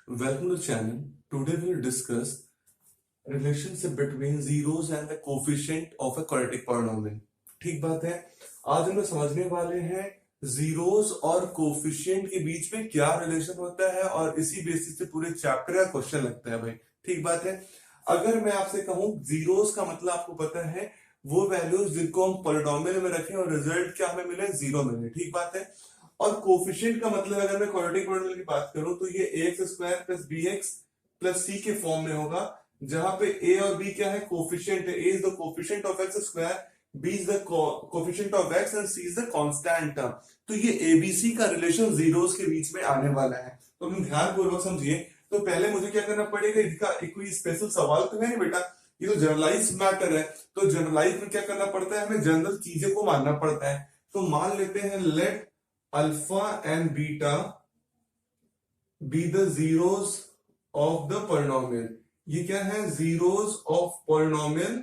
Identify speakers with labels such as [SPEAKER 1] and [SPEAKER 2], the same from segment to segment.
[SPEAKER 1] Welcome to the channel. Today we'll discuss relationship between zeros and the coefficient of a quadratic polynomial. ठीक बात है। आज हम लोग समझने वाले हैं जीरोस और कोफिशिएंट के बीच में क्या रिलेशन होता है और इसी बेसिस पे पूरे चैप्टर का क्वेश्चन लगता है भाई। ठीक बात है। अगर मैं आपसे कहूं जीरोस का मतलब आपको पता है वो वैल्यूज जिनको हम पॉलिनोमियल में रखें और रिजल्ट क्या हमें मिले, जीरो मिले। ठीक बात है। और कोफिशिएंट का मतलब अगर मैं क्वाड्रेटिक पॉलिनोमियल की बात करूं तो ये ax square plus bx plus c के फॉर्म में होगा, जहां पे a और b क्या है, कोफिशिएंट है। a is the coefficient of x square, b is the coefficient of x and c is the constant term. तो ये abc का रिलेशन जीरोस के बीच में आने वाला है, तो हम ध्यानपूर्वक समझिए। तो पहले मुझे क्या करना पड़ेगा, इसका कोई स्पेशल सवाल तो है नहीं बेटा, ये तो जनरलाइज मैटर है। तो जनरलाइज में क्या करना पड़ता है, हमें जनरल चीजें को मानना पड़ता है। तो मान लेते हैं let alpha and beta be the zeros of the polynomial. ये क्या है, जीरोस ऑफ पॉलिनोमियल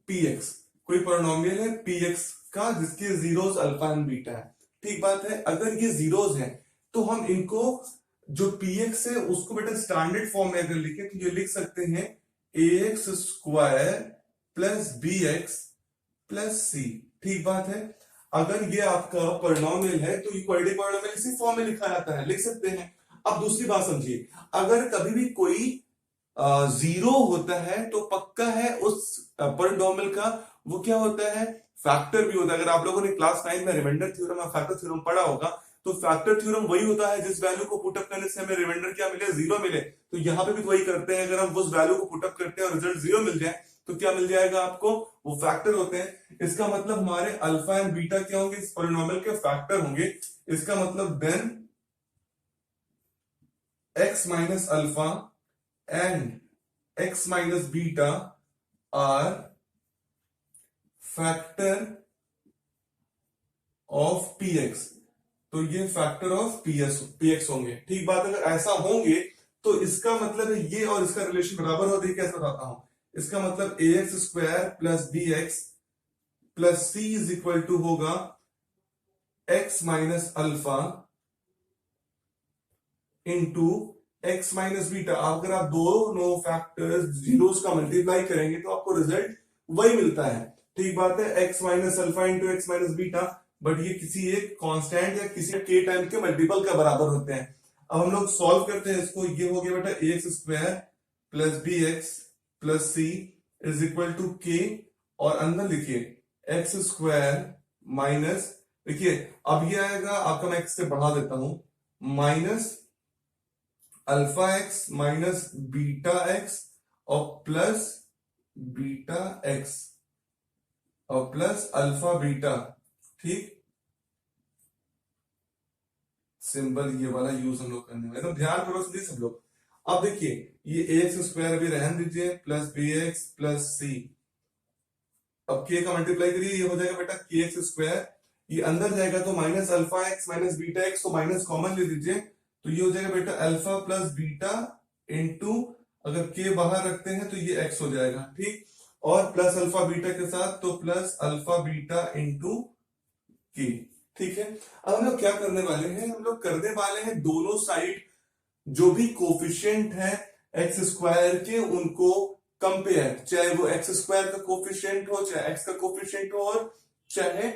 [SPEAKER 1] px। कोई पॉलिनोमियल है px का जिसके जीरोस अल्फा एंड बीटा है। ठीक बात है। अगर ये जीरोस है तो हम इनको जो px है उसको बेटा स्टैंडर्ड फॉर्म में अगर लिखे तो ये लिख सकते हैं ax square plus bx plus c। ठीक बात है। अगर ये आपका पॉलिनोमियल है तो ये क्वाड्रेटिक पॉलिनोमियल इसी फॉर्म में लिखा जाता है, लिख सकते हैं। अब दूसरी बात समझिए, अगर कभी भी कोई जीरो होता है तो पक्का है उस पॉलिनोमियल का वो क्या होता है, फैक्टर भी होता है। अगर आप लोगों ने क्लास 9 में रिमाइंडर थ्योरम और फैक्टर थ्योरम पढ़ा होगा तो फैक्टर थ्योरम वही होता है जिस वैल्यू को पुटअप करने से हमें रिमाइंडर क्या मिले, जीरो मिले। तो यहाँ पे भी वही करते हैं, अगर हम उस वैल्यू को पुटअप करते हैं और रिजल्ट जीरो मिल जाए तो क्या मिल जाएगा आपको, वो फैक्टर होते हैं। इसका मतलब हमारे अल्फा एंड बीटा क्या होंगे, इस पॉलिनोमियल के फैक्टर होंगे। इसका मतलब then x minus alpha and x minus beta are factor of px। तो ये फैक्टर ऑफ px होंगे। ठीक बात। अगर ऐसा होंगे तो इसका मतलब है ये और इसका रिलेशन बराबर हो, देखिए कैसे बताता हूं। इसका मतलब ax square plus bx plus c is equal to होगा x minus alpha into x minus beta. अगर आप दोनों फैक्टर्स जीरोस का मल्टीप्लाई करेंगे तो आपको रिजल्ट वही मिलता है। ठीक बात है, x minus alpha into x minus beta, but ये किसी एक कांस्टेंट या किसी के टाइम के मल्टीपल का बराबर होते हैं। अब हम लोग सॉल्व करते हैं इसको। ये हो गया बेटा ax square plus bx plus c is equal to k, और अंदर लिखिए एक्स स्क्वायर माइनस, देखिए अब ये आएगा आपका, मैं एक्स से बढ़ा देता हूं, minus alpha x minus beta x और प्लस बीटा एक्स और प्लस अल्फा बीटा। ठीक, सिंबल ये वाला यूज हम लोग करने वाले, तो ध्यान करो समझिए सब लोग। अब देखिए ये एक्स स्क्वायर अभी रहने दीजिए प्लस बी एक्स प्लस सी। अब के का मल्टीप्लाई करिए, ये हो जाएगा बेटा के एक्स स्क्वायर, ये अंदर जाएगा तो minus alpha x minus beta x, तो माइनस कॉमन ले लीजिए तो ये हो जाएगा बेटा अल्फा प्लस बीटा इंटू, अगर के बाहर रखते हैं तो ये एक्स हो जाएगा। ठीक, और प्लस अल्फा बीटा के साथ तो प्लस अल्फा बीटा इंटू के। ठीक है। अब हम लोग क्या करने वाले हैं, हम लोग करने वाले हैं दोनों साइड जो भी कोफिशिएंट है एक्स स्क्वायर के उनको कंपेयर, चाहे वो एक्स स्क्वायर का कोफिशिएंट हो, चाहे एक्स का कोफिशिएंट हो, और चाहे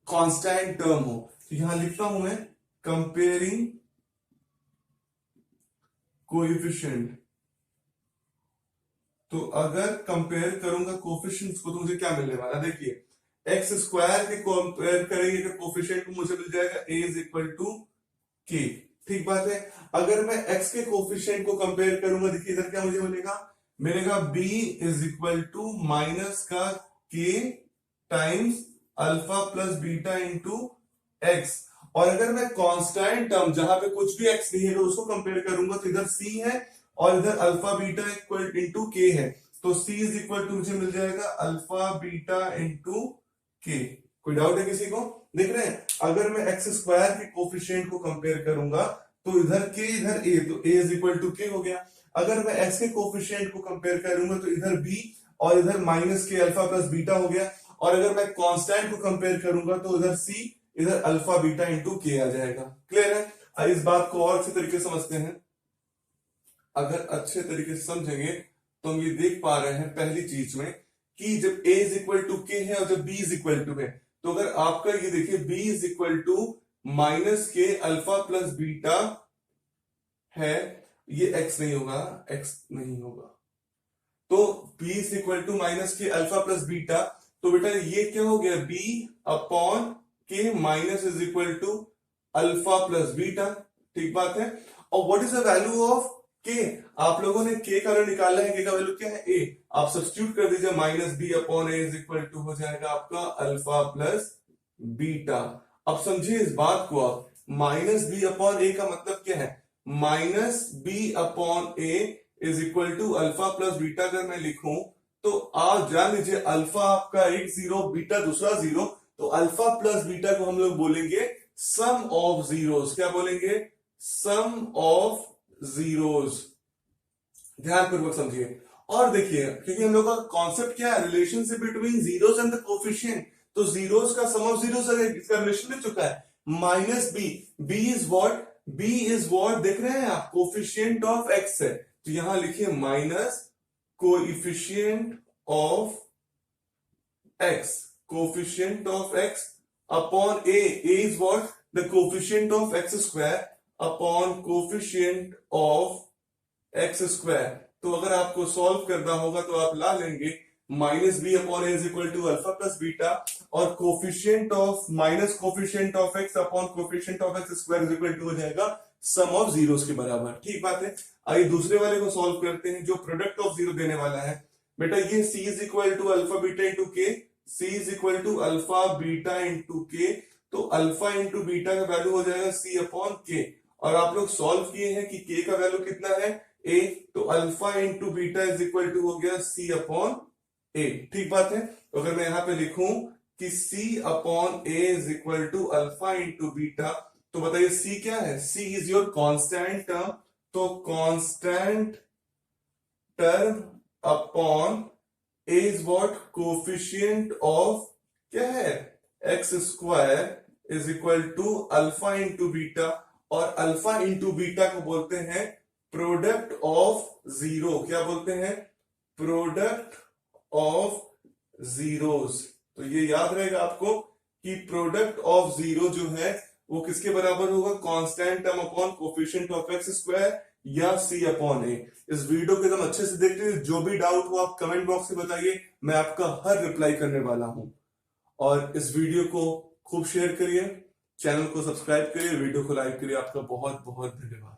[SPEAKER 1] कांस्टेंट टर्म हो। तो यहां लिखता हूं मैं कंपेयरिंग कोएफिशिएंट। तो अगर कंपेयर करूंगा कोफिशिएंट्स को तो मुझे क्या मिलने वाला, देखिए एक्स स्क्वायर के कंपेयर करेंगे कोफिशिएंट को मुझे मिल जाएगा a इज इक्वल टू के। ठीक बात है। अगर मैं x के कोफिशिएंट को कंपेयर करूंगा, देखिए इधर क्या मुझे मिलेगा, मिलेगा b is equal to minus का k times alpha plus beta into x. और अगर मैं कांस्टेंट टर्म जहां पे कुछ भी x नहीं है अगर उसको कंपेयर करूंगा तो इधर c है और इधर अल्फा बीटा इक्वल इंटू के है, तो c इज इक्वल टू मुझे मिल जाएगा अल्फा बीटा इंटू के। कोई डाउट है किसी को, देख रहे हैं। अगर मैं एक्स स्क्वायर के कोफिशिएंट को कंपेयर करूंगा तो इधर के इधर a, तो a इज इक्वल टू के हो गया। अगर मैं x के कोफिशिएंट को कंपेयर करूंगा तो इधर b और इधर minus k alpha plus beta हो गया। और अगर मैं कांस्टेंट को कंपेयर करूंगा तो इधर c इधर अल्फा बीटा इंटू के आ जाएगा। क्लियर है। आइए इस बात को और अच्छे तरीके से समझते हैं। अगर अच्छे तरीके से समझेंगे तो हम ये देख पा रहे हैं पहली चीज में कि जब a इज इक्वल टू के है और जब b इज इक्वल टू है, तो अगर आपका ये देखिए b is equal to minus k alpha plus beta है, ये x नहीं होगा, x नहीं होगा। तो b is equal to minus k alpha plus beta, तो बेटा ये क्या हो गया, b upon k minus is equal to alpha plus beta. ठीक बात है। और what is the value of k? आप लोगों ने के का वैल्यू निकाला है, के का वैल्यू क्या है, ए। आप सब्स्टिट्यूट कर दीजिए, minus b upon a is equal to हो जाएगा आपका अल्फा प्लस बीटा। अब समझिए इस बात को, आप माइनस बी अपॉन ए का मतलब क्या है, minus b upon a is equal to alpha plus beta. अगर मैं लिखूं तो आप जान लीजिए अल्फा आपका एक जीरो, बीटा दूसरा जीरो, तो अल्फा प्लस बीटा को हम लोग बोलेंगे सम ऑफ जीरोस। क्या बोलेंगे, सम ऑफ जीरोस। ध्यानपूर्वक समझिए और देखिए, क्योंकि हम लोग का कॉन्सेप्ट क्या है, relationship between zeros and the coefficient. तो जीरोस का सम ऑफ जीरोस इसका रिलेशन मिल चुका है, minus b. B is what, b is what देख रहे हैं आप, कोफिशिएंट ऑफ एक्स है, तो यहां लिखिए minus coefficient of x, coefficient of x upon a is what, the coefficient of x square upon coefficient of x square. तो अगर आपको सॉल्व करना होगा तो आप ला लेंगे minus b upon a is equal to alpha plus beta, और coefficient of minus coefficient of x upon coefficient of x square is equal to हो जाएगा सम ऑफ जीरोस के बराबर। ठीक बात है। आइए दूसरे वाले को सॉल्व करते हैं, जो प्रोडक्ट ऑफ जीरो देने वाला है। बेटा ये c is equal to alpha beta into k, c is equal to alpha beta into k, तो अल्फा इंटू बीटा का वैल्यू हो जाएगा c अपॉन के। और आप लोग सॉल्व किए हैं कि k का वैल्यू कितना है, a, तो alpha into beta is equal to हो गया c अपॉन a। ठीक बात है। तो अगर मैं यहां पे लिखूं कि c upon a is equal to alpha into beta, तो बताइए c क्या है, c is your constant term, तो constant term upon a is what, coefficient of क्या है, x square is equal to alpha into beta, और alpha into beta को बोलते हैं प्रोडक्ट ऑफ जीरो। क्या बोलते हैं, प्रोडक्ट ऑफ जीरोस। तो ये याद रहेगा आपको कि प्रोडक्ट ऑफ जीरो जो है वो किसके बराबर होगा, constant term upon coefficient of x square या c अपॉन ए। इस वीडियो को एकदम अच्छे से देख लीजिए, जो भी डाउट हो आप कमेंट बॉक्स में बताइए, मैं आपका हर रिप्लाई करने वाला हूं। और इस वीडियो को खूब शेयर करिए, चैनल को सब्सक्राइब करिए, वीडियो को लाइक करिए। आपका बहुत बहुत धन्यवाद।